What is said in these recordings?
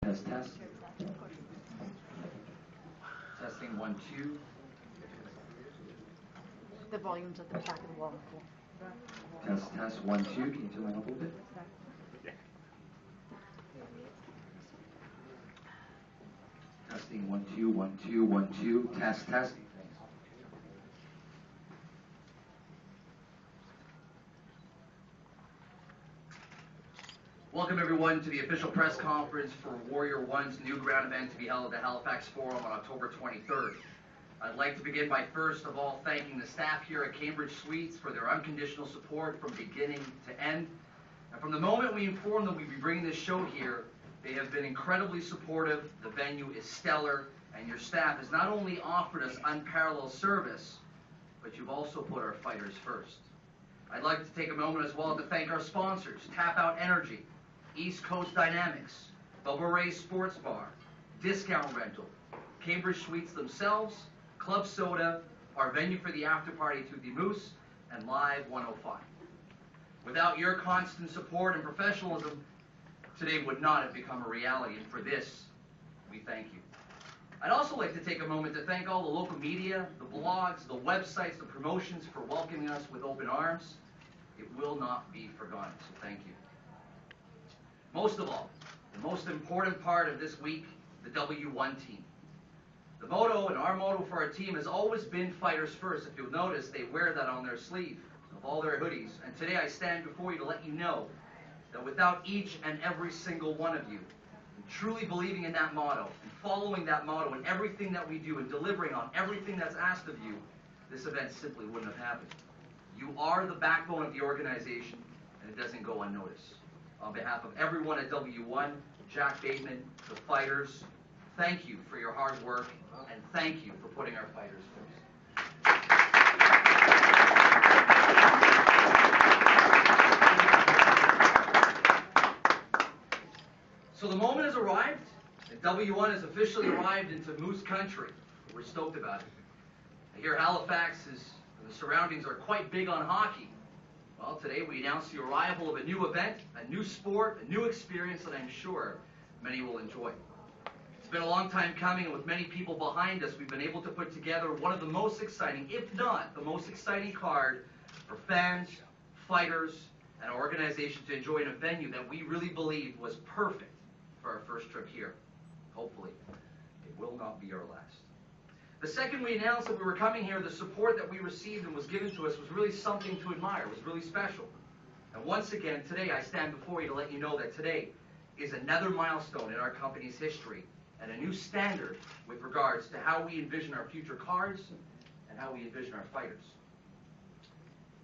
Test. Testing 1, 2. The volume's at the back of the wall. Test 1, 2. Can you turn that up a little bit? Testing 1, 2, 1, 2, 1, 2. Test. Welcome everyone to the official press conference for W1's new ground event to be held at the Halifax Forum on October 23rd. I'd like to begin by first of all thanking the staff here at Cambridge Suites for their unconditional support from beginning to end. And from the moment we informed them we'd be bringing this show here, they have been incredibly supportive. The venue is stellar, and your staff has not only offered us unparalleled service, but you've also put our fighters first. I'd like to take a moment as well to thank our sponsors, Tap Out Energy, East Coast Dynamics, Bubba Ray's Sports Bar, Discount Rental, Cambridge Suites themselves, Club Soda, our venue for the after party to the Moose, and Live 105. Without your constant support and professionalism, today would not have become a reality, and for this, we thank you. I'd also like to take a moment to thank all the local media, the blogs, the websites, the promotions for welcoming us with open arms. It will not be forgotten, so thank you. Most of all, the most important part of this week, the W1 team. The motto and our motto for our team has always been fighters first. If you'll notice, they wear that on their sleeve of all their hoodies. And today I stand before you to let you know that without each and every single one of you truly believing in that motto and following that motto in everything that we do and delivering on everything that's asked of you, this event simply wouldn't have happened. You are the backbone of the organization, and it doesn't go unnoticed. On behalf of everyone at W1, Jack Bateman, the fighters, thank you for your hard work, and thank you for putting our fighters first. So the moment has arrived, and W1 has officially arrived into Moose Country. We're stoked about it. I hear Halifax and the surroundings are quite big on hockey. Well, today we announce the arrival of a new event, a new sport, a new experience that I'm sure many will enjoy. It's been a long time coming, and with many people behind us, we've been able to put together one of the most exciting, if not the most exciting card for fans, fighters, and our organization to enjoy in a venue that we really believe was perfect for our first trip here. Hopefully, it will not be our last. The second we announced that we were coming here, the support that we received and was given to us was really something to admire. It was really special. And once again, today I stand before you to let you know that today is another milestone in our company's history and a new standard with regards to how we envision our future cards and how we envision our fighters.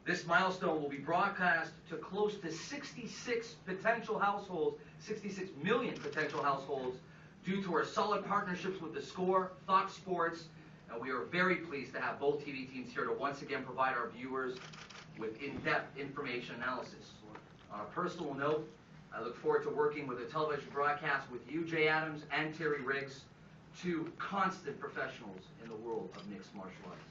This milestone will be broadcast to close to 66 potential households, 66 million potential households, due to our solid partnerships with The Score, Fox Sports, and we are very pleased to have both TV teams here to once again provide our viewers with in-depth information analysis. On a personal note, I look forward to working with a television broadcast with you, Jay Adams, and Terry Riggs, two constant professionals in the world of mixed martial arts.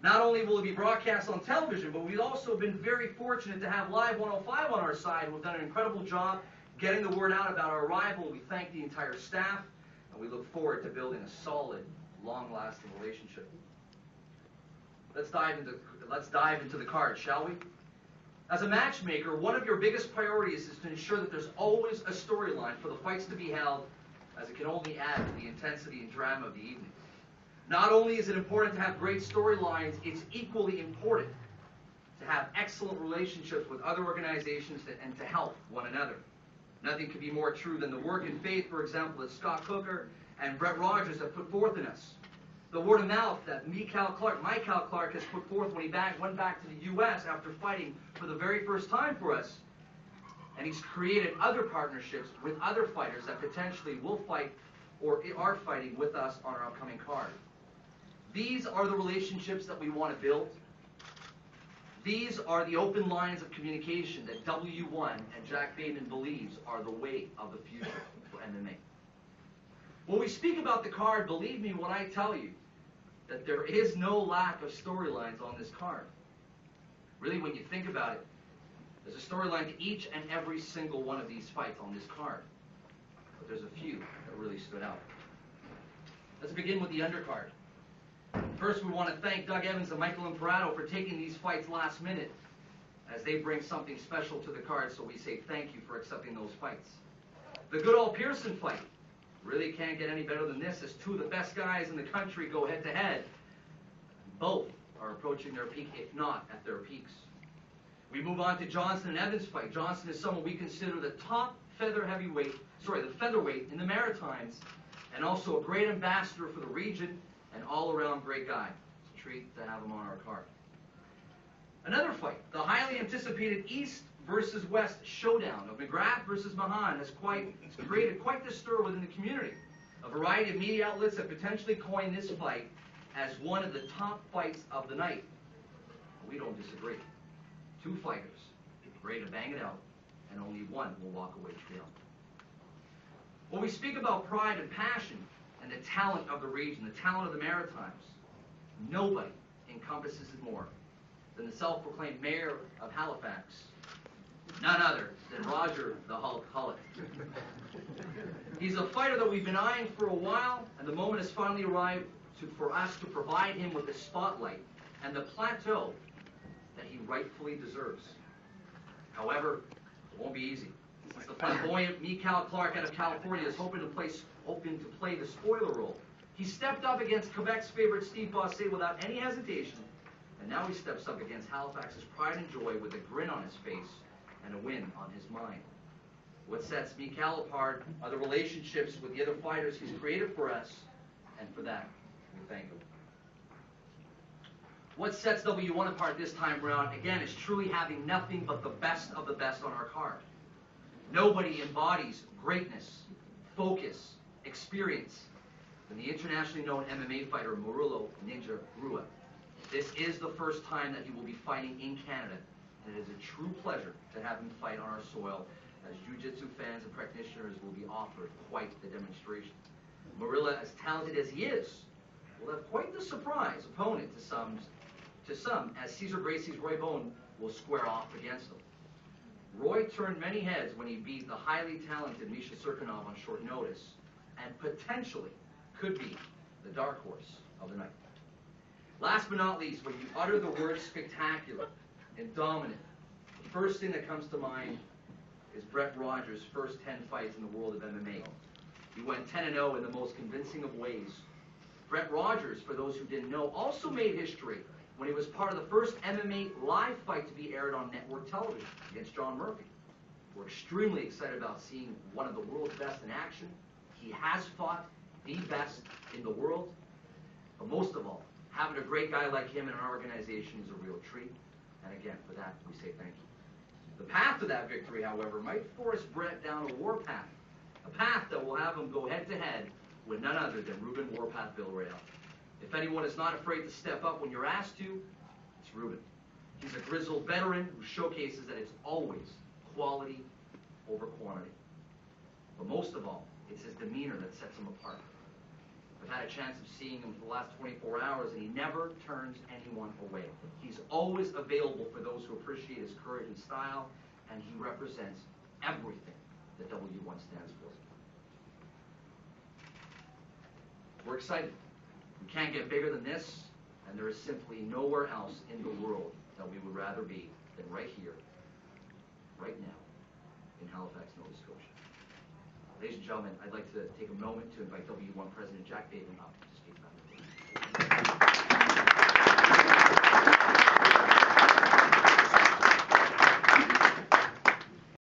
Not only will it be broadcast on television, but we've also been very fortunate to have Live 105 on our side, who have done an incredible job getting the word out about our arrival. We thank the entire staff, and we look forward to building a solid, long-lasting relationship. Let's dive into the card, shall we? As a matchmaker, one of your biggest priorities is to ensure that there's always a storyline for the fights to be held, as it can only add to the intensity and drama of the evening. Not only is it important to have great storylines, it's equally important to have excellent relationships with other organizations and to help one another. Nothing could be more true than the work and faith, for example, that Scott Cooker and Brett Rogers have put forth in us. The word of mouth that Michael Clark has put forth when he went back to the U.S. after fighting for the very first time for us. And he's created other partnerships with other fighters that potentially will fight or are fighting with us on our upcoming card. These are the relationships that we want to build. These are the open lines of communication that W1 and Jack Bateman believes are the way of the future for MMA. When we speak about the card, believe me when I tell you that there is no lack of storylines on this card. Really, when you think about it, there's a storyline to each and every single one of these fights on this card. but there's a few that really stood out. Let's begin with the undercard. First, we want to thank Doug Evans and Michael Imperato for taking these fights last minute, as they bring something special to the card, so we say thank you for accepting those fights. The good old Pearson fight. Really can't get any better than this, as two of the best guys in the country go head-to-head. Both are approaching their peak, if not at their peaks. We move on to Johnson and Evans fight. Johnson is someone we consider the top featherweight in the Maritimes, and also a great ambassador for the region, and all-around great guy. It's a treat to have him on our card. Another fight, the highly anticipated East versus West showdown of McGrath versus Mahan, has created quite the stir within the community. A variety of media outlets have potentially coined this fight as one of the top fights of the night. We don't disagree. Two fighters ready to bang it out, and only one will walk away trailing. When we speak about pride and passion and the talent of the region, the talent of the Maritimes, nobody encompasses it more than the self-proclaimed mayor of Halifax, none other than Roger the Hulk Holett. He's a fighter that we've been eyeing for a while, and the moment has finally arrived for us to provide him with the spotlight and the plateau that he rightfully deserves. However, it won't be easy, since the flamboyant Mikal Clark out of California is hoping to play the spoiler role. He stepped up against Quebec's favorite Steve Bossé without any hesitation, and now he steps up against Halifax's pride and joy with a grin on his face and a win on his mind. What sets Mikal apart are the relationships with the other fighters he's created for us, and for that, we thank him. What sets W1 apart this time around, again, is truly having nothing but the best of the best on our card. Nobody embodies greatness, focus, experience than the internationally known MMA fighter Maurilo Ninja Rua. This is the first time that he will be fighting in Canada, and it is a true pleasure to have him fight on our soil, as jiu-jitsu fans and practitioners will be offered quite the demonstration. Maurilo, as talented as he is, will have quite the surprise opponent to some, as Cesar Gracie's Roy Bone will square off against him. Roy turned many heads when he beat the highly talented Misha Serkinov on short notice, and potentially could be the dark horse of the night. Last but not least, when you utter the word spectacular and dominant, the first thing that comes to mind is Brett Rogers' first 10 fights in the world of MMA. He went 10-0 in the most convincing of ways. Brett Rogers, for those who didn't know, also made history when he was part of the first MMA live fight to be aired on network television against John Murphy. We're extremely excited about seeing one of the world's best in action. He has fought the best in the world, but most of all, having a great guy like him in our organization is a real treat, and again, for that, we say thank you. The path to that victory, however, might force Brett down a warpath, a path that will have him go head-to-head with none other than Ruben Warpath Villarreal. If anyone is not afraid to step up when you're asked to, it's Ruben. He's a grizzled veteran who showcases that it's always quality over quantity. But most of all, it's his demeanor that sets him apart. I've had a chance of seeing him for the last 24 hours, and he never turns anyone away. He's always available for those who appreciate his courage and style, and he represents everything that W1 stands for. We're excited. We can't get bigger than this, and there is simply nowhere else in the world that we would rather be than right here, right now, in Halifax, Nova Scotia. Ladies and gentlemen, I'd like to take a moment to invite W1 President Jack Bateman up.